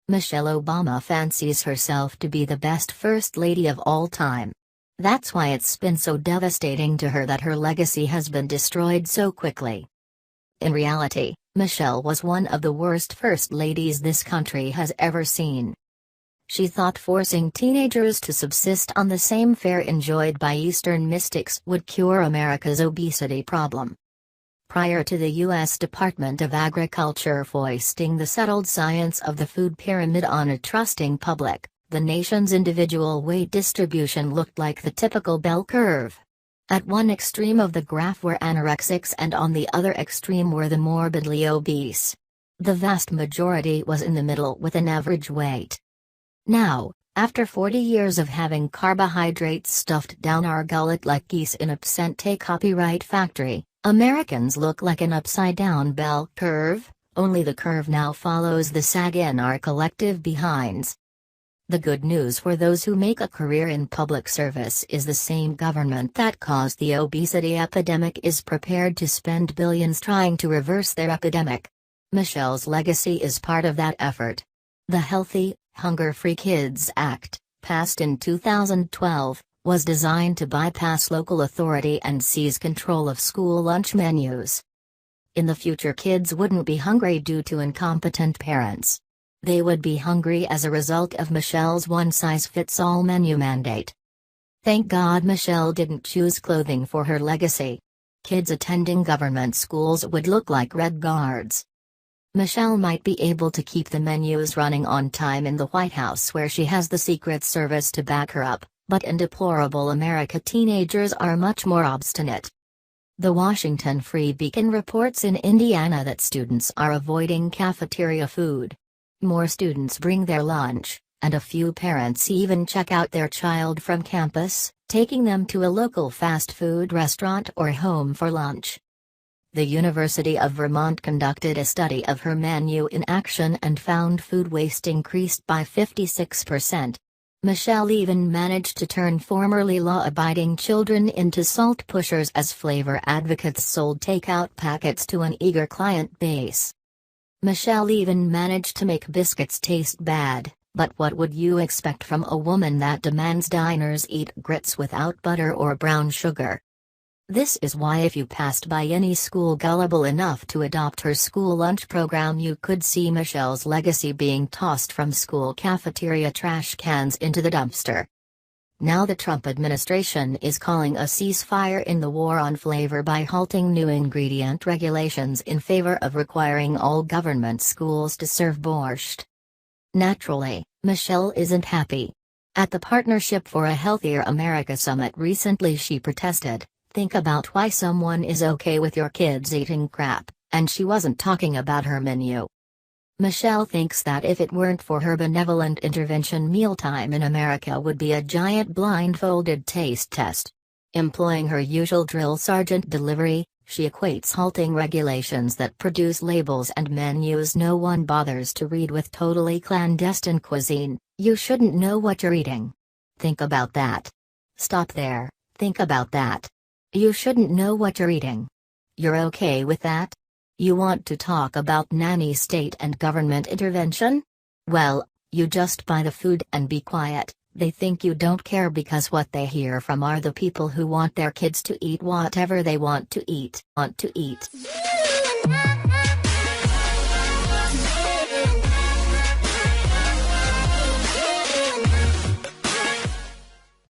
Michelle Obama fancies herself to be the best first lady of all time. That's why it's been so devastating to her that her legacy has been destroyed so quickly. In reality, Michelle was one of the worst first ladies this country has ever seen. She thought forcing teenagers to subsist on the same fare enjoyed by Eastern mystics would cure America's obesity problem. Prior to the U.S. Department of Agriculture foisting the settled science of the food pyramid on a trusting public, the nation's individual weight distribution looked like the typical bell curve. At one extreme of the graph were anorexics and on the other extreme were the morbidly obese. The vast majority was in the middle with an average weight. Now, after 40 years of having carbohydrates stuffed down our gullet like geese in a cent copyright factory, Americans look like an upside-down bell curve, only the curve now follows the sag in our collective behinds. The good news for those who make a career in public service is the same government that caused the obesity epidemic is prepared to spend billions trying to reverse their epidemic. Michelle's legacy is part of that effort. The Healthy, Hunger-Free Kids Act, passed in 2012, was designed to bypass local authority and seize control of school lunch menus. In the future, kids wouldn't be hungry due to incompetent parents. They would be hungry as a result of Michelle's one-size-fits-all menu mandate. Thank God Michelle didn't choose clothing for her legacy. Kids attending government schools would look like Red Guards. Michelle might be able to keep the menus running on time in the White House where she has the Secret Service to back her up, but in deplorable America teenagers are much more obstinate. The Washington Free Beacon reports in Indiana that students are avoiding cafeteria food. More students bring their lunch, and a few parents even check out their child from campus, taking them to a local fast food restaurant or home for lunch. The University of Vermont conducted a study of her menu in action and found food waste increased by 56%. Michelle even managed to turn formerly law-abiding children into salt pushers as flavor advocates sold takeout packets to an eager client base. Michelle even managed to make biscuits taste bad, but what would you expect from a woman that demands diners eat grits without butter or brown sugar? This is why if you passed by any school gullible enough to adopt her school lunch program, you could see Michelle's legacy being tossed from school cafeteria trash cans into the dumpster. Now the Trump administration is calling a ceasefire in the war on flavor by halting new ingredient regulations in favor of requiring all government schools to serve borscht. Naturally, Michelle isn't happy. At the Partnership for a Healthier America Summit recently she protested, "Think about why someone is okay with your kids eating crap," and she wasn't talking about her menu. Michelle thinks that if it weren't for her benevolent intervention, mealtime in America would be a giant blindfolded taste test. Employing her usual drill sergeant delivery, she equates halting regulations that produce labels and menus no one bothers to read with totally clandestine cuisine. You shouldn't know what you're eating. Think about that. Stop there, think about that. You shouldn't know what you're eating. You're okay with that? You want to talk about nanny state and government intervention? Well, you just buy the food and be quiet. They think you don't care because what they hear from are the people who want their kids to eat whatever they want to eat.